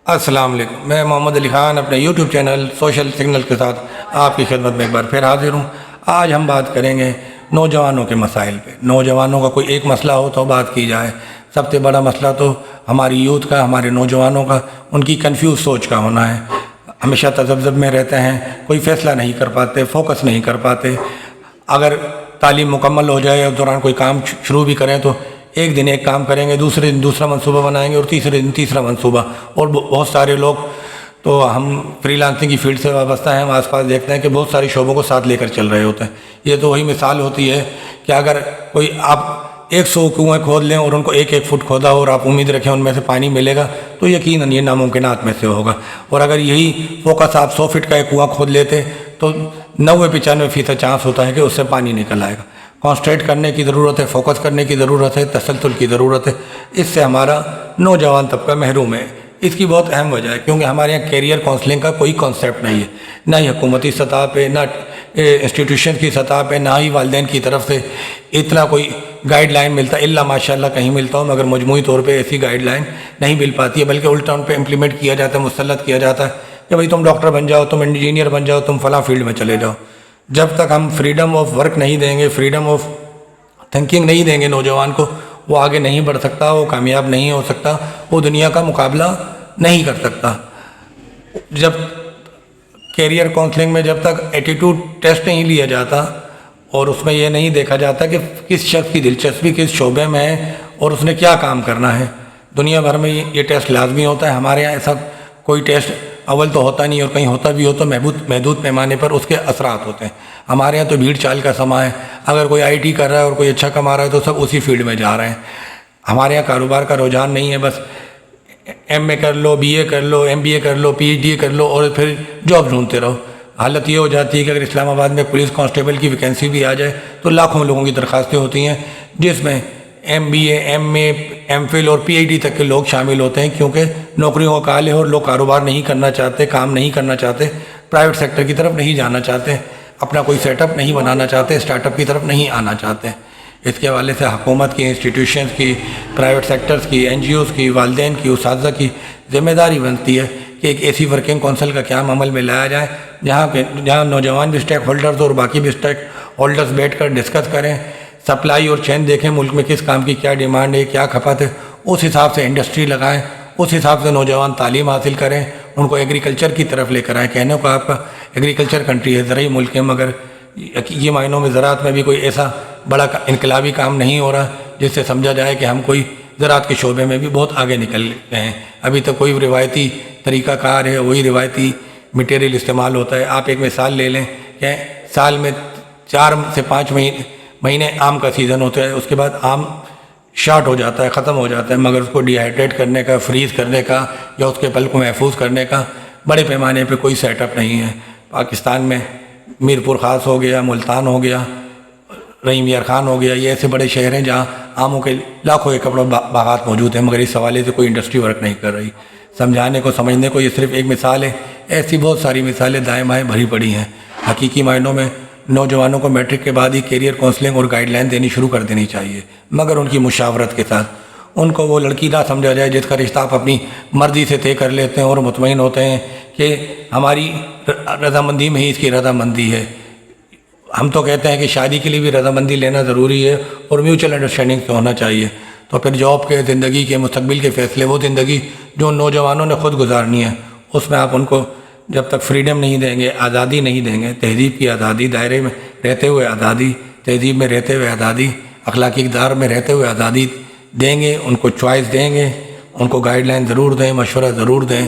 السلام علیکم، میں محمد علی خان اپنے یوٹیوب چینل سوشل سگنل کے ساتھ آپ کی خدمت میں ایک بار پھر حاضر ہوں۔ آج ہم بات کریں گے نوجوانوں کے مسائل پہ۔ نوجوانوں کا کوئی ایک مسئلہ ہو تو بات کی جائے۔ سب سے بڑا مسئلہ تو ہماری یوتھ کا، ہمارے نوجوانوں کا، ان کی کنفیوز سوچ کا ہونا ہے۔ ہمیشہ تذبذب میں رہتے ہیں، کوئی فیصلہ نہیں کر پاتے، فوکس نہیں کر پاتے۔ اگر تعلیم مکمل ہو جائے اور دوران کوئی کام شروع بھی کریں تو ایک دن ایک کام کریں گے، دوسرے دن دوسرا منصوبہ بنائیں گے اور تیسرے دن تیسرا منصوبہ۔ اور بہت سارے لوگ تو ہم فری لانسنگ کی فیلڈ سے وابستہ ہیں، ہم آس پاس دیکھتے ہیں کہ بہت ساری شعبوں کو ساتھ لے کر چل رہے ہوتے ہیں۔ یہ تو وہی مثال ہوتی ہے کہ اگر کوئی آپ 100 کنویں کھود لیں اور ان کو ایک فٹ کھودا ہو اور آپ امید رکھیں ان میں سے پانی ملے گا تو یقیناً یہ ناممکنات میں سے ہوگا۔ اور اگر یہی فوکس آپ 100 فٹ کا ایک کنواں کھود لیتے تو 90-95% چانس ہوتا ہے کہ اس سے پانی نکل آئے گا۔ کانسنٹریٹ کرنے کی ضرورت ہے، فوکس کرنے کی ضرورت ہے، تسلسل کی ضرورت ہے۔ اس سے ہمارا نوجوان طبقہ محروم ہے۔ اس کی بہت اہم وجہ ہے کیونکہ ہمارے یہاں کیریئر کونسلنگ کا کوئی کانسیپٹ نہیں ہے، نہ ہی حکومتی سطح پہ، نہ انسٹیٹیوشن کی سطح پہ، نہ ہی والدین کی طرف سے اتنا کوئی گائیڈ لائن ملتا ہے۔ الا ماشاء اللہ کہیں ملتا ہو، مگر مجموعی طور پہ ایسی گائیڈ لائن نہیں مل پاتی ہے، بلکہ الٹا ان پہ امپلیمنٹ کیا جاتا ہے، مسلط کیا جاتا ہے کہ بھائی تم ڈاکٹر بن جاؤ، تم انجینئر بن جاؤ، تم فلاں فیلڈ میں چلے جاؤ۔ جب تک ہم فریڈم آف ورک نہیں دیں گے، فریڈم آف تھنکنگ نہیں دیں گے نوجوان کو، وہ آگے نہیں بڑھ سکتا، وہ کامیاب نہیں ہو سکتا، وہ دنیا کا مقابلہ نہیں کر سکتا۔ جب کیریئر کونسلنگ میں جب تک ایٹیٹیوڈ ٹیسٹ نہیں لیا جاتا اور اس میں یہ نہیں دیکھا جاتا کہ کس شخص کی دلچسپی کس شعبے میں ہے اور اس نے کیا کام کرنا ہے، دنیا بھر میں یہ ٹیسٹ لازمی ہوتا ہے۔ ہمارے یہاں ایسا کوئی ٹیسٹ اول تو ہوتا نہیں، اور کہیں ہوتا بھی ہو تو محدود پیمانے پر اس کے اثرات ہوتے ہیں۔ ہمارے یہاں تو بھیڑ چال کا سما ہے، اگر کوئی آئی ٹی کر رہا ہے اور کوئی اچھا کما رہا ہے تو سب اسی فیلڈ میں جا رہے ہیں۔ ہمارے یہاں کاروبار کا رجحان نہیں ہے، بس ایم اے کر لو، بی اے کر لو، ایم بی اے کر لو، پی ایچ ڈی کر لو اور پھر جاب ڈھونڈتے رہو۔ حالت یہ ہو جاتی ہے کہ اگر اسلام آباد میں پولیس کانسٹیبل کی ویکینسی بھی آ جائے تو لاکھوں لوگوں کی درخواستیں ہوتی ہیں، جس میں ایم بی اے، ایم اے، ایم فل اور پی ایچ ڈی تک کے لوگ شامل ہوتے ہیں، کیونکہ نوکریوں کا کال ہے اور لوگ کاروبار نہیں کرنا چاہتے، کام نہیں کرنا چاہتے، پرائیویٹ سیکٹر کی طرف نہیں جانا چاہتے، اپنا کوئی سیٹ اپ نہیں بنانا چاہتے، اسٹارٹ اپ کی طرف نہیں آنا چاہتے۔ اس کے حوالے سے حکومت کی، انسٹیٹیوشنز کی، پرائیویٹ سیکٹرز کی، این جی اوز کی، والدین کی، اساتذہ کی ذمہ داری بنتی ہے کہ ایک ایسی ورکنگ کونسل کا قیام عمل میں لایا جائے جہاں نوجوان بھی اسٹیک ہولڈرز اور باقی بھی اسٹیک ہولڈرز بیٹھ کر ڈسکس کریں، سپلائی اور چین دیکھیں، ملک میں کس کام کی کیا ڈیمانڈ ہے، کیا کھپت ہے، اس حساب سے انڈسٹری لگائیں، اس حساب سے نوجوان تعلیم حاصل کریں، ان کو ایگریکلچر کی طرف لے کر آئیں۔ کہنے کو آپ کا ایگریکلچر کنٹری ہے، زرعی ملک ہے، مگر یہ معنوں میں زراعت میں بھی کوئی ایسا بڑا انقلابی کام نہیں ہو رہا جس سے سمجھا جائے کہ ہم کوئی زراعت کے شعبے میں بھی بہت آگے نکل گئے ہیں۔ ابھی تک کوئی روایتی طریقہ کار ہے، وہی روایتی مٹیریل استعمال ہوتا ہے۔ آپ ایک مثال لے لیں کہ سال میں 4 سے 5 مہینے آم کا سیزن ہوتا ہے، اس کے بعد آم شارٹ ہو جاتا ہے، ختم ہو جاتا ہے، مگر اس کو ڈی ہائیڈریٹ کرنے کا، فریز کرنے کا یا اس کے پھل کو محفوظ کرنے کا بڑے پیمانے پہ کوئی سیٹ اپ نہیں ہے۔ پاکستان میں میرپور خاص ہو گیا، ملتان ہو گیا، رحیم یار خان ہو گیا، یہ ایسے بڑے شہر ہیں جہاں آموں کے لاکھوں ایکڑ باغات موجود ہیں، مگر اس حوالے سے کوئی انڈسٹری ورک نہیں کر رہی۔ سمجھانے کو، سمجھنے کو یہ صرف ایک مثال ہے، ایسی بہت ساری مثالیں دائیں بائیں بھری پڑی ہیں۔ حقیقی معنوں میں نوجوانوں کو میٹرک کے بعد ہی کیریئر کونسلنگ اور گائیڈ لائن دینی شروع کر دینی چاہیے، مگر ان کی مشاورت کے ساتھ۔ ان کو وہ لڑکی نہ سمجھا جائے جس کا رشتہ آپ اپنی مرضی سے طے کر لیتے ہیں اور مطمئن ہوتے ہیں کہ ہماری رضامندی میں ہی اس کی رضامندی ہے۔ ہم تو کہتے ہیں کہ شادی کے لیے بھی رضامندی لینا ضروری ہے اور میوچل انڈرسٹینڈنگ سے ہونا چاہیے۔ تو پھر جاب کے، زندگی کے، مستقبل کے فیصلے، وہ زندگی جو نوجوانوں نے خود گزارنی ہے، اس میں آپ ان کو جب تک فریڈم نہیں دیں گے، آزادی نہیں دیں گے، تہذیب کی آزادی، دائرے میں رہتے ہوئے آزادی، تہذیب میں رہتے ہوئے آزادی، اخلاقی اقدار میں رہتے ہوئے آزادی دیں گے، ان کو چوائس دیں گے، ان کو گائیڈ لائن ضرور دیں، مشورہ ضرور دیں۔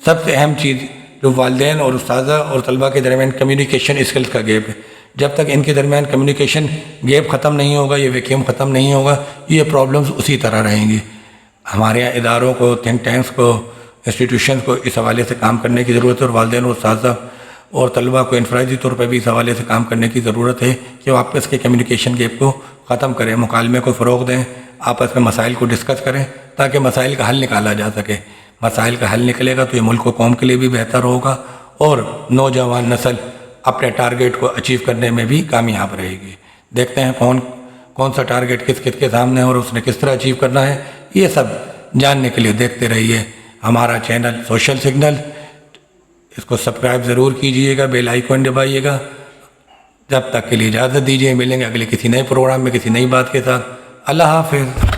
سب سے اہم چیز جو والدین اور اساتذہ اور طلباء کے درمیان کمیونیکیشن اسکلز کا گیپ ہے، جب تک ان کے درمیان کمیونیکیشن گیپ ختم نہیں ہوگا، یہ ویکیوم ختم نہیں ہوگا، یہ پرابلمز اسی طرح رہیں گی۔ ہمارے یہاں اداروں کو، تھنک ٹینکس کو، انسٹیٹیوشنز کو اس حوالے سے کام کرنے کی ضرورت ہے، اور والدین اور اساتذہ اور طلباء کو انفرادی طور پر بھی اس حوالے سے کام کرنے کی ضرورت ہے کہ وہ آپس کے کمیونیکیشن گیپ کو ختم کریں، مکالمے کو فروغ دیں، آپس میں مسائل کو ڈسکس کریں تاکہ مسائل کا حل نکالا جا سکے۔ مسائل کا حل نکلے گا تو یہ ملک و قوم کے لیے بھی بہتر ہوگا اور نوجوان نسل اپنے ٹارگیٹ کو اچیو کرنے میں بھی کامیاب رہے گی۔ دیکھتے ہیں کون سا ٹارگیٹ کس کے سامنے ہے اور اس نے کس طرح اچیو کرنا ہے، یہ سب جاننے کے لیے دیکھتے رہیے ہمارا چینل سوشل سگنل، اس کو سبسکرائب ضرور کیجئے گا، بیل آئیکن دبائیے گا۔ جب تک کے لیے اجازت دیجیے، ملیں گے اگلے کسی نئے پروگرام میں کسی نئی بات کے ساتھ۔ اللہ حافظ۔